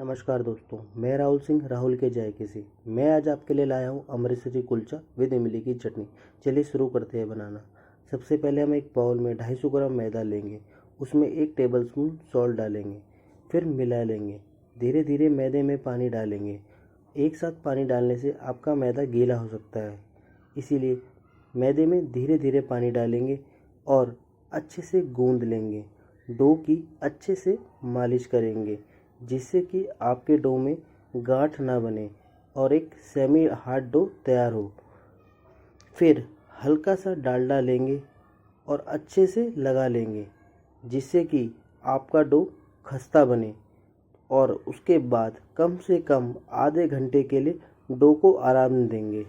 नमस्कार दोस्तों, मैं राहुल सिंह राहुल के जायके से। मैं आज आपके लिए लाया हूँ अमृतसरी कुलचा विद इमली की चटनी। चलिए शुरू करते हैं बनाना। सबसे पहले हम एक बाउल में 250 ग्राम मैदा लेंगे, उसमें 1 टेबलस्पून सॉल्ट डालेंगे, फिर मिला लेंगे। धीरे धीरे मैदे में पानी डालेंगे। एक साथ पानी डालने से आपका मैदा गीला हो सकता है, इसीलिए मैदे में धीरे धीरे पानी डालेंगे और अच्छे से गूंद लेंगे। डो की अच्छे से मालिश करेंगे जिससे कि आपके डो में गांठ ना बने और एक सेमी हार्ड डो तैयार हो। फिर हल्का सा डालडा लेंगे और अच्छे से लगा लेंगे जिससे कि आपका डो खस्ता बने। और उसके बाद कम से कम आधे घंटे के लिए डो को आराम देंगे।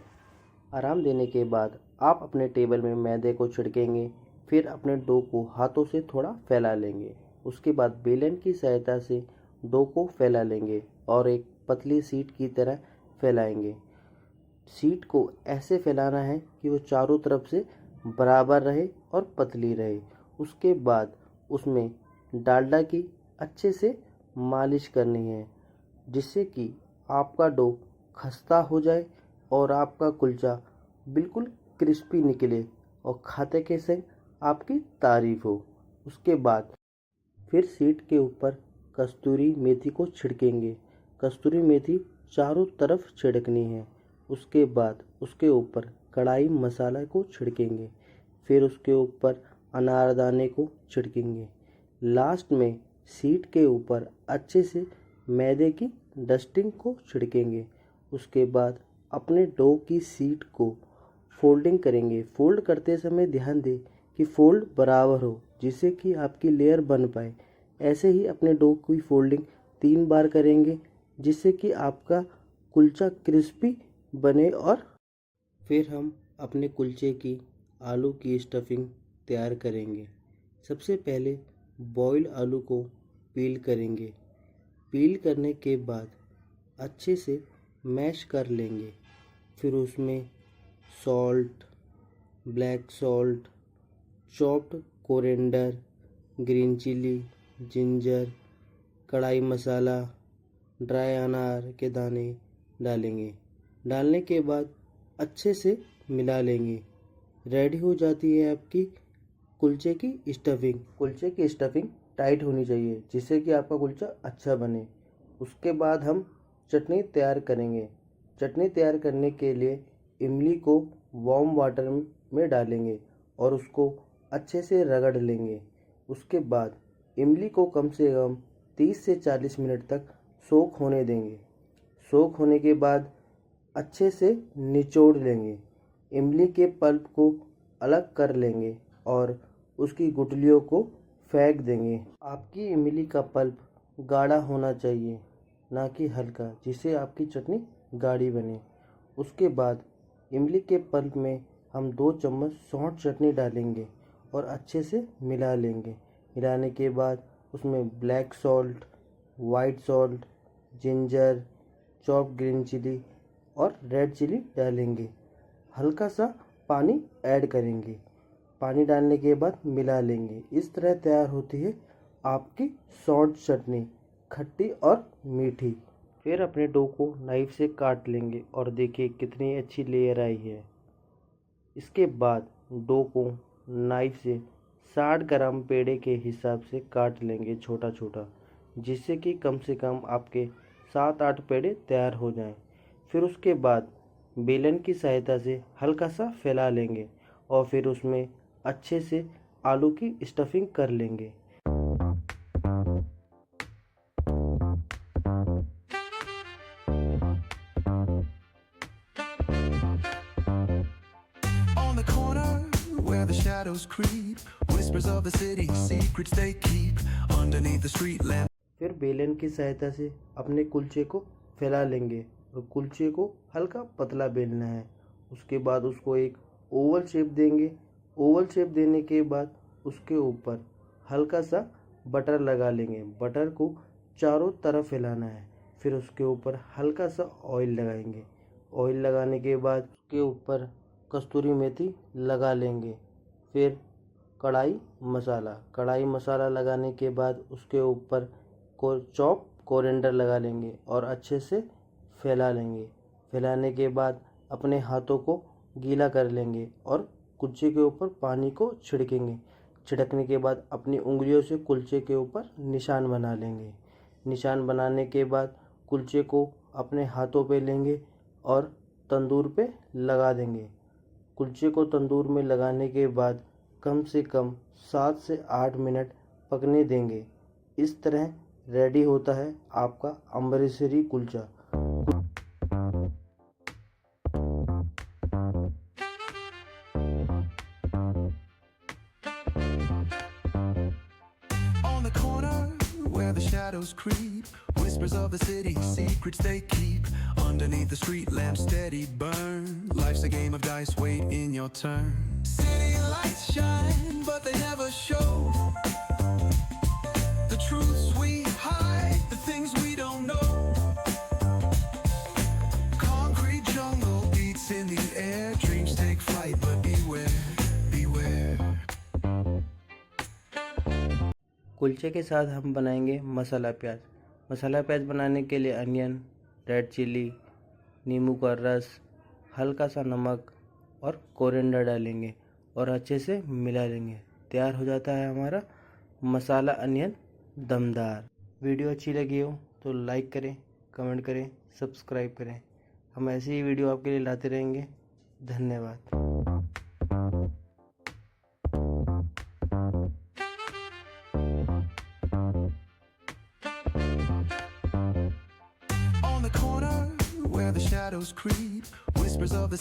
आराम देने के बाद आप अपने टेबल में मैदे को छिड़केंगे। फिर अपने डो को हाथों से थोड़ा फैला लेंगे। उसके बाद बेलन की सहायता से डो को फैला लेंगे और एक पतली शीट की तरह फैलाएंगे। शीट को ऐसे फैलाना है कि वो चारों तरफ से बराबर रहे और पतली रहे। उसके बाद उसमें डालडा की अच्छे से मालिश करनी है जिससे कि आपका डो खस्ता हो जाए और आपका कुलचा बिल्कुल क्रिस्पी निकले और खाते के संग आपकी तारीफ हो। उसके बाद फिर शीट के ऊपर कस्तूरी मेथी को छिड़केंगे। कस्तूरी मेथी चारों तरफ छिड़कनी है। उसके बाद उसके ऊपर कढ़ाई मसाला को छिड़केंगे। फिर उसके ऊपर अनारदाने को छिड़केंगे। लास्ट में शीट के ऊपर अच्छे से मैदे की डस्टिंग को छिड़केंगे। उसके बाद अपने डो की शीट को फोल्डिंग करेंगे। फोल्ड करते समय ध्यान दें कि फोल्ड बराबर हो जिससे कि आपकी लेयर बन पाए। ऐसे ही अपने डो की फोल्डिंग 3 बार करेंगे जिससे कि आपका कुलचा क्रिस्पी बने। और फिर हम अपने कुलचे की आलू की स्टफिंग तैयार करेंगे। सबसे पहले बॉयल आलू को पील करेंगे। पील करने के बाद अच्छे से मैश कर लेंगे। फिर उसमें salt, black salt, chopped coriander, green chilli, ginger, kadhai masala, dry अनार के दाने डालेंगे। डालने के बाद अच्छे से मिला लेंगे। रेडी हो जाती है आपकी कुलचे की स्टफिंग। कुलचे की स्टफिंग टाइट होनी चाहिए जिससे कि आपका कुलचा अच्छा बने। उसके बाद हम चटनी तैयार करेंगे। चटनी तैयार करने के लिए इमली को वार्म वाटर में डालेंगे और उसको अच्छे से रगड़ लेंगे। उसके बाद इमली को कम से कम 30 से 40 मिनट तक सोख होने देंगे। सोख होने के बाद अच्छे से निचोड़ लेंगे। इमली के पल्प को अलग कर लेंगे और उसकी गुठलियों को फेंक देंगे। आपकी इमली का पल्प गाढ़ा होना चाहिए, ना कि हल्का, जिससे आपकी चटनी गाढ़ी बने। उसके बाद इमली के पल्प में हम 2 चम्मच सौंठ चटनी डालेंगे और अच्छे से मिला लेंगे। मिलाने के बाद उसमें black salt, white salt, ginger, chopped green chilli और रेड चिली डालेंगे। हल्का सा पानी ऐड करेंगे। पानी डालने के बाद मिला लेंगे। इस तरह तैयार होती है आपकी सौंठ चटनी, खट्टी और मीठी। फिर अपने डो को नाइफ से काट लेंगे और देखिए कितनी अच्छी लेयर आई है। इसके बाद डो को नाइफ से 60 ग्राम पेड़े के हिसाब से काट लेंगे छोटा छोटा, जिससे कि कम से कम आपके 7-8 पेड़े तैयार हो जाएं। फिर उसके बाद बेलन की सहायता से हल्का सा फैला लेंगे और फिर उसमें अच्छे से आलू की स्टफिंग कर लेंगे। On the corner where the shadows creep, whispers of the city, secrets they keep underneath the street lamp. फिर बेलन की सहायता से अपने कुलचे को फैला लेंगे और कुलचे को हल्का पतला बेलना है। उसके बाद उसको एक ओवल शेप देंगे। ओवल शेप देने के बाद उसके ऊपर हल्का सा बटर लगा लेंगे। बटर को चारों तरफ फैलाना है। फिर उसके ऊपर हल्का सा ऑयल लगाएंगे। ऑयल लगाने के बाद उसके ऊपर कस्तूरी मेथी लगा लेंगे। फिर कढ़ाई मसाला लगाने के बाद उसके ऊपर चॉप कोरिएंडर लगा लेंगे और अच्छे से फैला लेंगे। फैलाने के बाद अपने हाथों को गीला कर लेंगे और कुलचे के ऊपर पानी को छिड़केंगे। छिड़कने के बाद अपनी उंगलियों से कुलचे के ऊपर निशान बना लेंगे। निशान बनाने के बाद कुलचे को अपने हाथों पे लेंगे और तंदूर पे लगा देंगे। कुलचे को तंदूर में लगाने के बाद कम से कम 7 से 8 मिनट पकने देंगे। इस तरह रेडी होता है आपका Amritsari kulcha. On the corner where the shadows creep, whispers of the city, secrets they keep. Underneath the street lamp, steady burn. Life's a game of dice, wait in your turn. City lights shine, but they never show the truths we hide, the things we don't know. Concrete jungle beats in the air, dreams take flight, but beware, beware. कुलचे के साथ हम बनाएंगे मसाला प्याज। मसाला प्याज बनाने के लिए onion, red chilli, नींबू का रस, हल्का सा नमक और कोरिएंडर डालेंगे और अच्छे से मिला लेंगे। तैयार हो जाता है हमारा मसाला अनियन दमदार। वीडियो अच्छी लगी हो तो लाइक करें, कमेंट करें, सब्सक्राइब करें। हम ऐसी ही वीडियो आपके लिए लाते रहेंगे। धन्यवाद। On the corner where the shadows creep, whispers of the